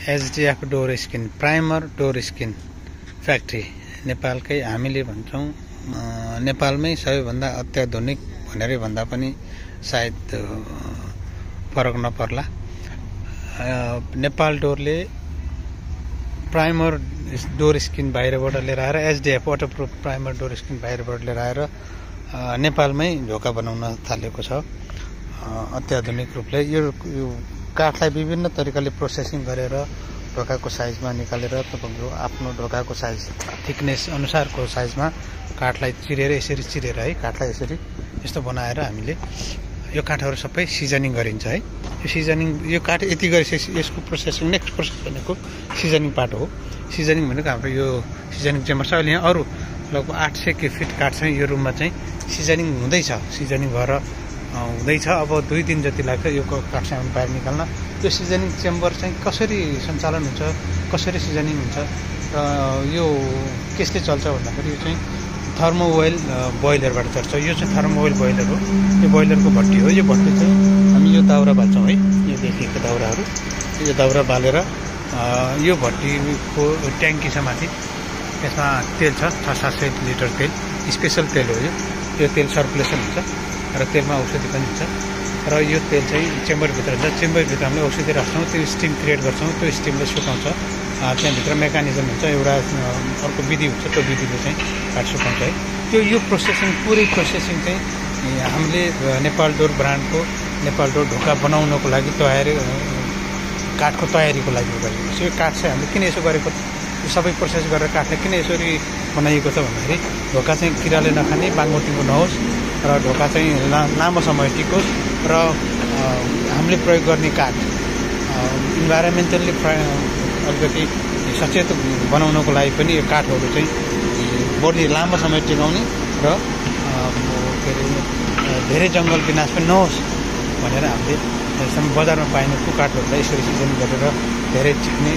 एचडिएफ door skin primer door skin factory नेपालकै हामीले भन्छौं नेपालमै सबैभन्दा अत्याधुनिक भनेरै भन्दा पनि सायद फरक नपर्ला। नेपाल डोरले प्राइमर डोर स्किन बाहिरबाट लिएर आएर HDF waterproof primer door skin बाहिरबाट लिएर आएर नेपालमै ढोका बनाउन थालेको छ। अत्याधुनिक रूपले यो काठलाई विभिन्न तरिकाले प्रोसेसिङ गरेर ढोकाको साइजमा निकालेर तपाईको आफ्नो ढोकाको साइज थिकनेस अनुसारको साइजमा काठलाई चिरेर यसरी चिरेर है काठलाई यसरी यस्तो बनाएर हामीले यो काठहरु सबै सिजनिङ गरिन्छ है। यो सिजनिङ यो काठ यति गरिसकेपछि यसको प्रोसेसिङ नेक्स्ट प्रोसेस भनेको सिजनिङ पार्ट हो। सिजनिङ भनेको हाम्रो यो सिजनिङ चेम्बर छ। अहिले यहाँ अरु लगभग 800 फिट काठ चाहिँ यो रुममा चाहिँ सिजनिङ हुँदैछ। सिजनिङ भएर हुँदैछ। अब 2 दिन जति लाग्छ यो काठ चाहिँ बाहिर निकाल्न। यो सिजनिङ चेम्बर चाहिँ कसरी सञ्चालन हुन्छ, कसरी सिजनिङ हुन्छ र यो कसले चल्छ भन्दाखेरि यो चाहिँ थर्मो ओइल बोइलरबाट चल्छ। यो चाहिँ थर्मो ओइल बोइलर हो। यो बोइलरको भट्टी हो। यो भट्टी चाहिँ हामी यो दाउरा बाल्छौँ है। यो देखिएको दाउराहरू यो दाउरा बालेर यो भट्टीको ट्याङ्की छ माथि। यसमा तेल छ 600-700 लिटर तेल स्पेशल तेल हो। यो तेल सर्कुलेसन हुन्छ र तेलमा औषधि पनि हुन्छ र यो तेल चाहिँ चेम्बरभित्र हुन्छ। चेम्बरभित्र हामीले औषधि राख्छौँ, त्यो स्टिम क्रिएट गर्छौँ, त्यो स्टिमले सुकाउँछ। त्यहाँभित्र मेकानिजम हुन्छ, एउटा अर्को विधि हुन्छ, त्यो विधिले चाहिँ काठ सुकाउँछ है। त्यो यो प्रोसेसिङ पुरै प्रोसेसिङ चाहिँ हामीले नेपाल डोर ब्रान्डको नेपाल डोर ढोका बनाउनको लागि तयारी काठको तयारीको लागि गरेको छ। यो काठ चाहिँ हामीले किन यसो गरेको, यो सबै प्रोसेस गरेर काठलाई किन यसरी बनाइएको छ भन्दाखेरि ढोका चाहिँ किराले नखाने, बाङ्गोटिङ्गो नहोस् र ढोका चाहिँ लामो समय टिकोस् र हामीले प्रयोग गर्ने काठ इन्भाइरोमेन्टली अलिकति सचेत बनाउनको लागि पनि यो काठहरू चाहिँ बढी लामो समय टिकाउने र धेरै जङ्गल विनाश पनि नहोस् भनेर हामीले बजारमा पाइने काठहरूलाई यसरी सिजन गरेर धेरै टिक्ने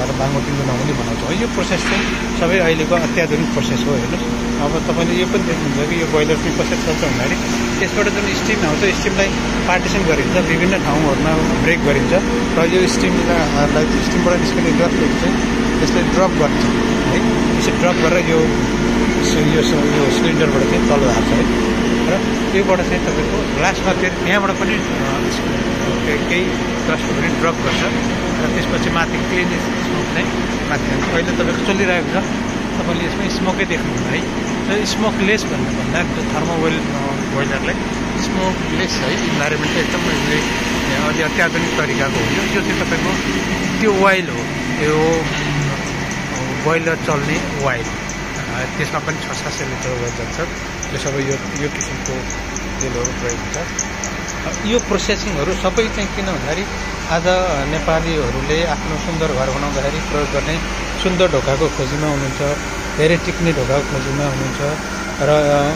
र बाङ्गोटिङ्गो नहुने बनाउँछौँ। यो प्रोसेस चाहिँ सबै अहिलेको अत्याधुनिक प्रोसेस हो। हेर्नुहोस्, अब तपाईँले यो पनि देख्नुहुन्छ कि यो बोइलर चाहिँ कसरी चल्छ भन्दाखेरि त्यसबाट जुन स्टिम आउँछ स्टिमलाई पार्टिसन गरिन्छ, विभिन्न ठाउँहरूमा ब्रेक गरिन्छ र यो स्टिमलाई स्टिमबाट निस्किने गफहरू चाहिँ यसले ड्रप गर्छ है। यसरी ड्रप गरेर यो सिलिन्डरबाट चाहिँ तल हाल्छ है र त्योबाट चाहिँ तपाईँको ग्लासमा फेरि त्यहाँबाट पनि केही ग्लासको पनि ड्रप गर्छ र त्यसपछि माथि क्लिन स्मोक चाहिँ माथि जान्छ। अहिले तपाईँको चलिरहेको छ, तपाईँले यसमा स्मोकै देख्नुहुन्छ है। र स्मोकलेस भन्दा थर्मो ओइल बोइलरलाई स्मोकलेस है, इन्भाइरोमेन्ट एकदम अलि अत्याधुनिक तरिकाको हो। यो चाहिँ तपाईँको त्यो ओइल हो, यो बोइलर चल्ने ओइल। त्यसमा पनि 600-700 लिटर ओइल जान्छ। त्यो सबै यो किसिमको तेलहरू प्रयोग हुन्छ। यो प्रोसेसिङहरू सबै चाहिँ किन भन्दाखेरि आज नेपालीहरूले आफ्नो सुन्दर घर बनाउँदाखेरि प्रयोग गर्ने सुन्दर ढोकाको खोजीमा हुनुहुन्छ, धेरै टिक्ने ढोकाको खोजीमा हुनुहुन्छ र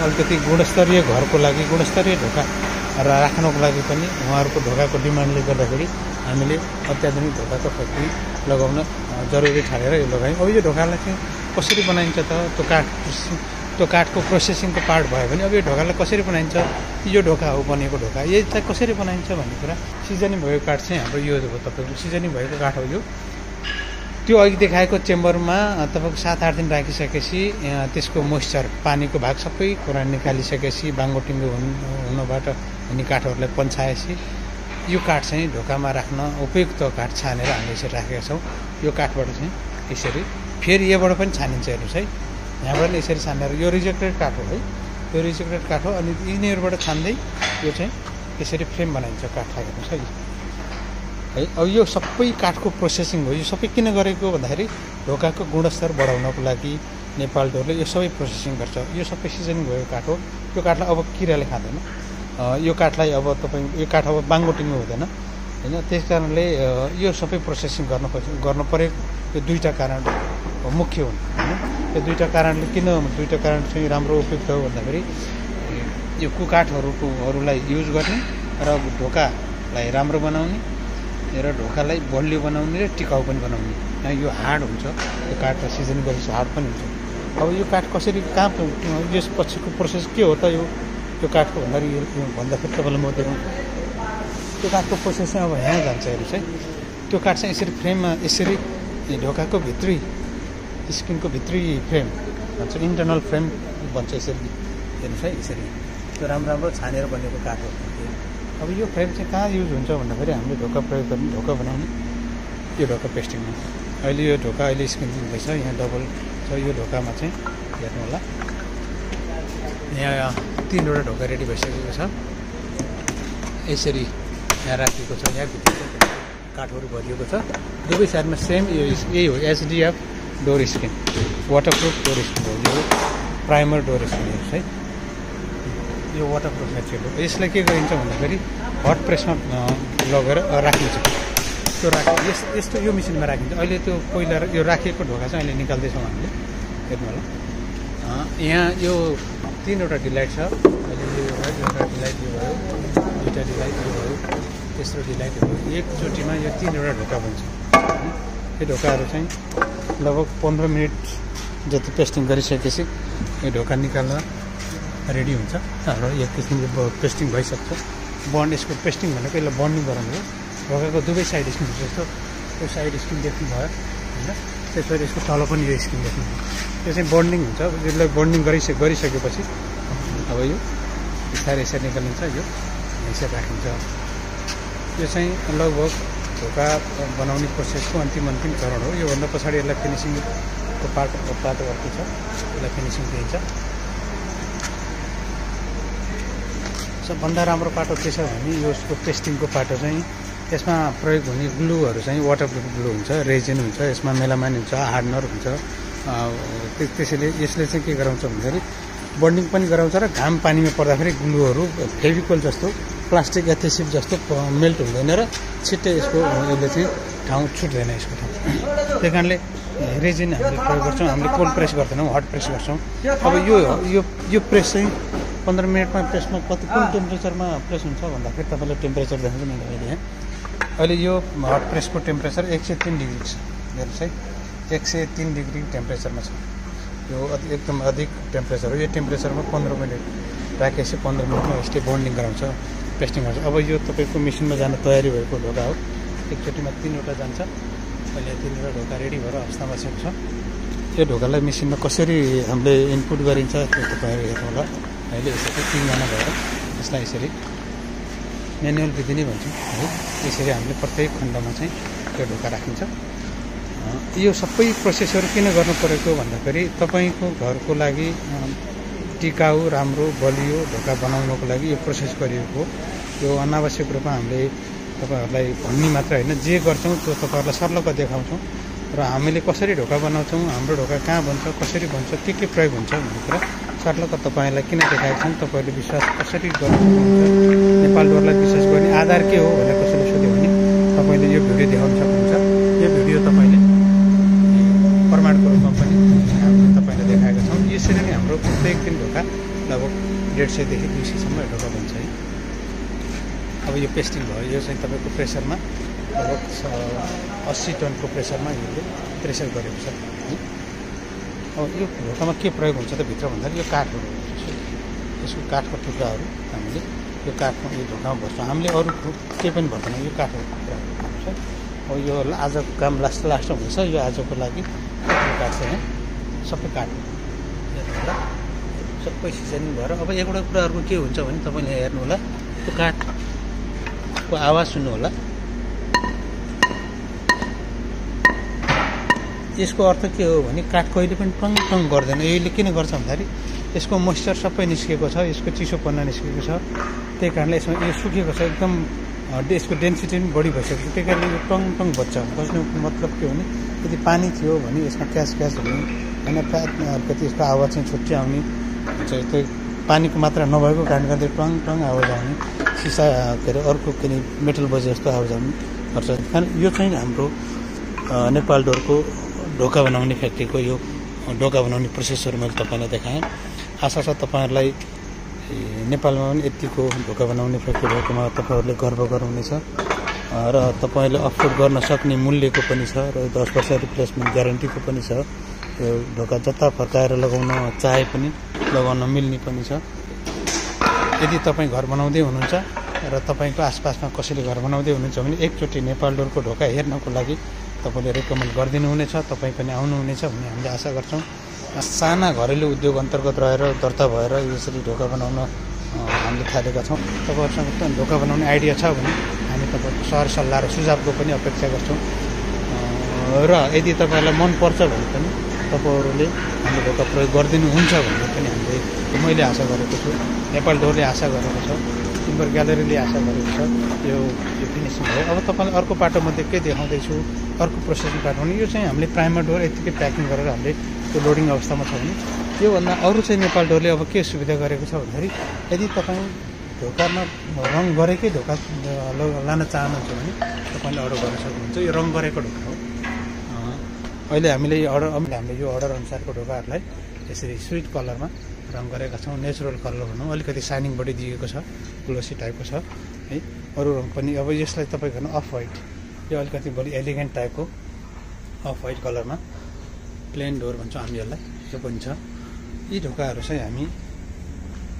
अलिकति गुणस्तरीय घरको लागि गुणस्तरीय ढोका राख्नको लागि पनि उहाँहरूको ढोकाको डिमान्डले गर्दाखेरि हामीले अत्याधुनिक ढोकाको फ्याक्ट्री लगाउन जरुरी ठानेर यो लगायौँ। अब यो ढोकालाई चाहिँ कसरी बनाइन्छ त, त्यो काठको प्रोसेसिङको पार्ट भयो भने अब यो ढोकालाई कसरी बनाइन्छ, यो ढोका हो बनेको ढोका, यो चाहिँ कसरी बनाइन्छ भन्ने कुरा सिजनिङ भएको काठ चाहिँ हाम्रो यो हो। तपाईँको सिजनिङ भएको काठ हो यो। त्यो अघि देखाएको चेम्बरमा तपाईँको 7-8 दिन राखिसकेपछि त्यसको मोइस्चर पानीको भाग सबै कुरा निकालिसकेपछि बाङ्गोटिङ्गो हुनबाट हुने काठहरूलाई पन्छाएपछि यो काठ चाहिँ ढोकामा राख्न उपयुक्त काठ छानेर हामीले यसरी राखेका छौँ। यो काठबाट चाहिँ यसरी फेरि यहाँबाट पनि छानिन्छ। हेर्नुहोस् है, यहाँबाट यसरी छानेर यो रिजेक्टेड काठ हो है, यो रिजेक्टेड काठ हो। अनि यिनीहरूबाट छान्दै यो चाहिँ यसरी फ्रेम बनाइन्छ काठलाई। हेर्नुहोस् है। अब यो सबै काठको प्रोसेसिङ हो। यो सबै किन गरेको भन्दाखेरि ढोकाको गुणस्तर बढाउनको लागि नेपाल डोरले यो सबै प्रोसेसिङ गर्छ। यो सबै सिजनिङ भएको काठ हो। यो काठलाई अब किराले खाँदैन। यो काठलाई अब तपाईँ यो काठ अब बाङ्गोटिङ्गो हुँदैन होइन। त्यस कारणले यो सबै प्रोसेसिङ गर्नु परेको यो 2टा कारण मुख्य हुन् होइन। यो 2टा कारणले किन 2टा कारण चाहिँ राम्रो उपयुक्त हो भन्दाखेरि यो काठहरूलाई युज गर्ने र ढोकालाई राम्रो बनाउने र ढोकालाई बलियो बनाउने र टिकाउ पनि बनाउने। यो हार्ड हुन्छ, यो काठ सिजन गरेपछि हार्ड पनि हुन्छ। अब यो काठ कसरी कहाँ यस पछिको प्रोसेस के हो त यो काठको भन्दाखेरि तपाईँलाई म देखाउँछु। त्यो काठको प्रोसेस चाहिँ अब यहाँ जान्छ। हेर्नुहोस् है, त्यो काठ चाहिँ यसरी फ्रेममा यसरी ढोकाको भित्री स्क्रिनको भित्री फ्रेम भन्छ, इन्टरनल फ्रेम भन्छ यसरी। हेर्नुहोस् है, यसरी त्यो राम्रो छानेर बनेको काठ हो। अब यो फ्रेम चाहिँ कहाँ युज हुन्छ भन्दाखेरि हामीले ढोका प्रयोग गर्ने, ढोका बनाउने यो ढोका पेस्टिङमा। अहिले यो ढोका अहिले स्क्रिन हुँदैछ, यहाँ डबल छ। यो ढोकामा चाहिँ हेर्नु होला, यहाँ 3वटा ढोका रेडी भइसकेको छ। यसरी यहाँ राखिएको छ, यहाँ भित्र काठहरू भरिएको छ। दुवै साइडमा सेम यही हो, SDF door screen, waterproof door screen हो। यो प्राइमर डोर स्क्रिन हेर्नुहोस् है, यो वाटरप्रुफ मेटेरियल हो। यसलाई के गरिन्छ भन्दाखेरि हट प्रेसमा लगेर राखिन्छ। त्यो यस्तो यो मेसिनमा राखिन्छ। अहिले त्यो पहिला यो राखिएको ढोका चाहिँ अहिले निकाल्दैछौँ हामीले। हेर्नु होला, यहाँ यो 3वटा डिलाइट छ। अहिले यो एउटा डिलाइट यो भयो, 2टा डिलाइट यो भयो, तेस्रो डिलाइट हो। एकचोटिमा यो 3वटा ढोका बन्छ। यो ढोकाहरू चाहिँ लगभग 15 मिनट जति पेस्टिङ गरिसकेपछि यो ढोका निकाल्न रेडी हुन्छ र एक किसिमको पेस्टिङ भइसक्छ। यसको पेस्टिङ भनेको यसलाई बन्डिङ गराउनु हो। ढोकाको दुवै साइड स्क्रिन जस्तो यो साइड स्क्रिन देख्नुभयो होइन, त्यसपछि यसको तल पनि यो स्क्रिन देख्नुभयो। त्यो चाहिँ बन्डिङ हुन्छ। यसलाई बन्डिङ गरिसकेपछि अब यो बिस्तारै यसरी निकालिन्छ, यो यसरी राखिन्छ। यो चाहिँ लगभग ढोका बनाउने प्रोसेसको अन्तिम चरण हो। योभन्दा पछाडि यसलाई फिनिसिङको पाटो अर्को छ, यसलाई फिनिसिङ दिइन्छ। सबभन्दा राम्रो पाटो के छ भने यसको पेस्टिङको पाटो चाहिँ यसमा प्रयोग हुने ग्लुहरू चाहिँ वाटरप्रुफ ग्लु हुन्छ, रेजिन हुन्छ, यसमा मेलामाइन हुन्छ, हार्डनर हुन्छ। त्यसैले यसले चाहिँ के गराउँछ भन्दाखेरि बन्डिङ पनि गराउँछ र घाम पानीमा पर्दाखेरि ग्लुहरू फेभिकोल जस्तो प्लास्टिक एथेसिभ जस्तो मेल्ट हुँदैन र छिट्टै यसको यसले चाहिँ ठाउँ छुट्दैन यसको ठाउँ। त्यही कारणले रेजिन हामीले प्रयोग गर्छौँ। हामीले कोल्ड प्रेस गर्दैनौँ, हट प्रेस गर्छौँ। अब यो प्रेस चाहिँ 15 मिनटमा प्रेसमा कुन टेम्परेचरमा प्रेस हुन्छ भन्दाखेरि तपाईँले टेम्परेचर देखाउँछु नि अहिले यहाँ। अहिले यो हट प्रेसको टेम्परेचर 103 डिग्री छ। हेर्नुहोस् है, 103 डिग्री टेम्परेचरमा छ। यो एकदम अधिक टेम्परेचर हो। यो टेम्परेचरमा 15 मिनट राखेपछि 15 मिनटमा यसले बन्डिङ गराउँछ, पेस्टिङ गर्छ। अब यो तपाईँको मेसिनमा जान तयारी भएको ढोका हो। एकचोटिमा 3वटा जान्छ। अहिले 3वटा ढोका रेडी भएर अवस्थामा छ। यो ढोकालाई मेसिनमा कसरी हामीले इनपुट गरिन्छ त्यो तपाईँहरू हेर्नु होला। अहिले यसरी 3जना भएर यसलाई यसरी म्यानुअल विधि नै भन्छौँ है। यसरी हामीले प्रत्येक खण्डमा चाहिँ त्यो ढोका राखिन्छ। यो सबै प्रोसेसहरू किन गर्नु परेको भन्दाखेरि तपाईँको घरको लागि टिकाउ, राम्रो, बलियो ढोका बनाउनको लागि यो प्रोसेस गरिएको हो। यो अनावश्यक रूपमा हामीले तपाईँहरूलाई भन्ने मात्र होइन, जे गर्छौँ त्यो तपाईँहरूलाई सर्लक्क देखाउँछौँ र हामीले कसरी ढोका बनाउँछौँ, हाम्रो ढोका कहाँ बन्छ, कसरी बन्छ, के प्रयोग हुन्छ भन्ने कुरा सर्लक्क तपाईँहरूलाई किन देखाएको छन्। तपाईँहरूले विश्वास कसरी गर्नुहुन्छ, नेपाल डोरलाई विश्वास गर्ने आधार के हो भनेर कसैले सोध्यो भने तपाईँले यो भिडियो देखाउन सक्नुहुन्छ। यो भिडियो तपाईँले प्रमाणको रूपमा पनि हामीले तपाईँलाई देखाएका छौँ। यसरी नै हाम्रो प्रत्येक दिन ढोका लगभग 150 देखि 200सम्म ढोका बन्छ है। अब यो पेस्टिङ भयो, यो चाहिँ तपाईँको प्रेसरमा लगभग 80 टनको प्रेसरमा यसले प्रेसर गरेको छ है। अब यो ढोकामा के प्रयोग हुन्छ त भित्र भन्दाखेरि यो काठ हो। यसको काठको टुक्राहरू हामीले यो काठमा यो ढोकामा भर्छौँ। हामीले अरू केही पनि भर्दैनौँ, यो काठको टुक्राहरू। अब यो आजको काम लास्ट हुँदैछ। यो आजको लागि यो काठ चाहिँ सबै काठ हेर्नु होला, सबै सिजनिङ भएर। अब एउटा कुराहरूको के हुन्छ भने तपाईँले हेर्नु होला, त्यो काठको आवाज सुन्नु होला। यसको अर्थ के हो भने काठ कहिले पनि टङ टङ गर्दैन। यसले किन गर्छ भन्दाखेरि यसको मोइस्चर सबै निस्केको छ, यसको चिसोपना निस्केको छ। त्यही कारणले यसमा यो सुकेको छ, एकदम यसको डेन्सिटी पनि बढी भइसकेको छ। त्यही कारणले यो टङ टङ बज्छ। बज्नुको मतलब के हो भने यदि पानी थियो भने यसमा क्यास हुने होइन, अलिकति यसको आवाज चाहिँ छुट्टी आउने हुन्छ। त्यो पानीको मात्रा नभएको कारणले गर्दा टङ टङ आवाज आउने, सिसा के अरे अर्को के अरे मेटल बजे जस्तो आवाज आउने गर्छ। कारण यो चाहिँ हाम्रो नेपाल डोरको ढोका बनाउने फ्याक्ट्रीको यो ढोका बनाउने प्रोसेसहरू मैले तपाईँलाई देखाएँ। आशा छ तपाईँहरूलाई नेपालमा पनि यतिको ढोका बनाउने फ्याक्ट्री भएकोमा तपाईँहरूले गर्व गर्नुहुनेछ र तपाईँले अफोर्ड गर्न सक्ने मूल्यको पनि छ र 10 वर्ष रिप्लेसमेन्ट ग्यारेन्टीको पनि छ। यो ढोका जता फर्काएर लगाउन चाहे पनि लगाउन मिल्ने पनि छ। यदि तपाईँ घर बनाउँदै हुनुहुन्छ र तपाईँको आसपासमा कसैले घर बनाउँदै हुनुहुन्छ भने एकचोटि नेपाल डोरको ढोका हेर्नको लागि तपाईँले रेकमेन्ड गरिदिनुहुनेछ। तपाईँ पनि आउनुहुनेछ भन्ने हामीले आशा गर्छौँ। साना घरेलु उद्योग अन्तर्गत रहेर दर्ता भएर यसरी ढोका बनाउन हामीले थालेका छौँ। तपाईँहरूसँग ढोका बनाउने आइडिया छ भने हामी तपाईँको सहर सल्लाह र सुझावको पनि अपेक्षा गर्छौँ। र यदि तपाईँहरूलाई मनपर्छ भने पनि तपाईँहरूले हाम्रो ढोका प्रयोग गरिदिनुहुन्छ भन्ने पनि मैले आशा गरेको छु। नेपाल डोरले आशा गरेको छ, टिम्बर ग्यालरीले आशा गरेको छ। यो फिनिसिङ भयो। अब तपाईँलाई अर्को पाटोमध्ये के देखाउँदैछु, अर्को प्रोसेसिङ पाटो भने यो चाहिँ हामीले प्राइमर डोर यतिकै प्याकिङ गरेर हामीले त्यो लोडिङ अवस्थामा छ भने योभन्दा अरू चाहिँ नेपाल डोरले अब के सुविधा गरेको छ भन्दाखेरि यदि तपाईँ ढोकामा रङ गरेकै ढोका लान चाहनुहुन्छ भने तपाईँले अर्डर गर्न सक्नुहुन्छ। यो रङ गरेको ढोका हो। अहिले हामीले यो अर्डर अनुसारको ढोकाहरूलाई यसरी स्विट कलरमा रङ गरेका छौँ। नेचुरल कलर भनौँ, अलिकति साइनिङ बढी दिएको छ, ग्लोसी टाइपको छ है। अरू रङ पनि अब यसलाई तपाईँ भन्नु अफ वाइट, यो अलिकति बढी एलिगेन्ट टाइपको अफ वाइट कलरमा प्लेन डोर भन्छौँ हामी यसलाई, यो पनि छ। यी ढोकाहरू चाहिँ हामी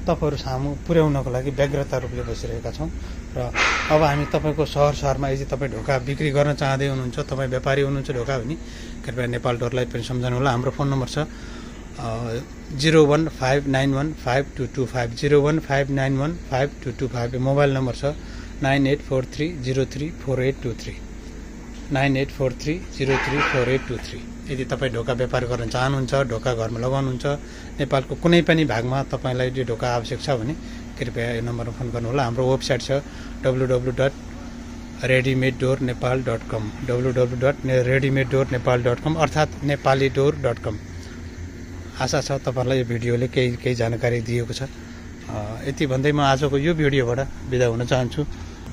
तपाईँहरू सामु पुर्याउनको लागि व्यग्रता रूपले बसिरहेका छौँ। र अब हामी तपाईँको सहरमा यदि तपाईँ ढोका बिक्री गर्न चाहँदै हुनुहुन्छ, तपाईँ व्यापारी हुनुहुन्छ ढोका भने कृपया नेपाल डोरलाई पनि सम्झनु होला। हाम्रो फोन नम्बर छ 015915225 015915225। मोबाइल नम्बर छ 9843034823 9843034823। यदि तपाईँ ढोका व्यापार गर्न चाहनुहुन्छ, ढोका घरमा लगाउनुहुन्छ, नेपालको कुनै पनि भागमा तपाईँलाई यो ढोका आवश्यक छ भने कृपया यो नम्बरमा फोन गर्नुहोला। हाम्रो वेबसाइट छ www.readymadedoornepal.com www.readymadedoornepal.com अर्थात् nepalidoor.com। आशा छ तपाईँहरूलाई यो भिडियोले केही जानकारी दिएको छ। यति भन्दै म आजको यो भिडियोबाट बिदा हुन चाहन्छु।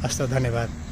हस्त, धन्यवाद।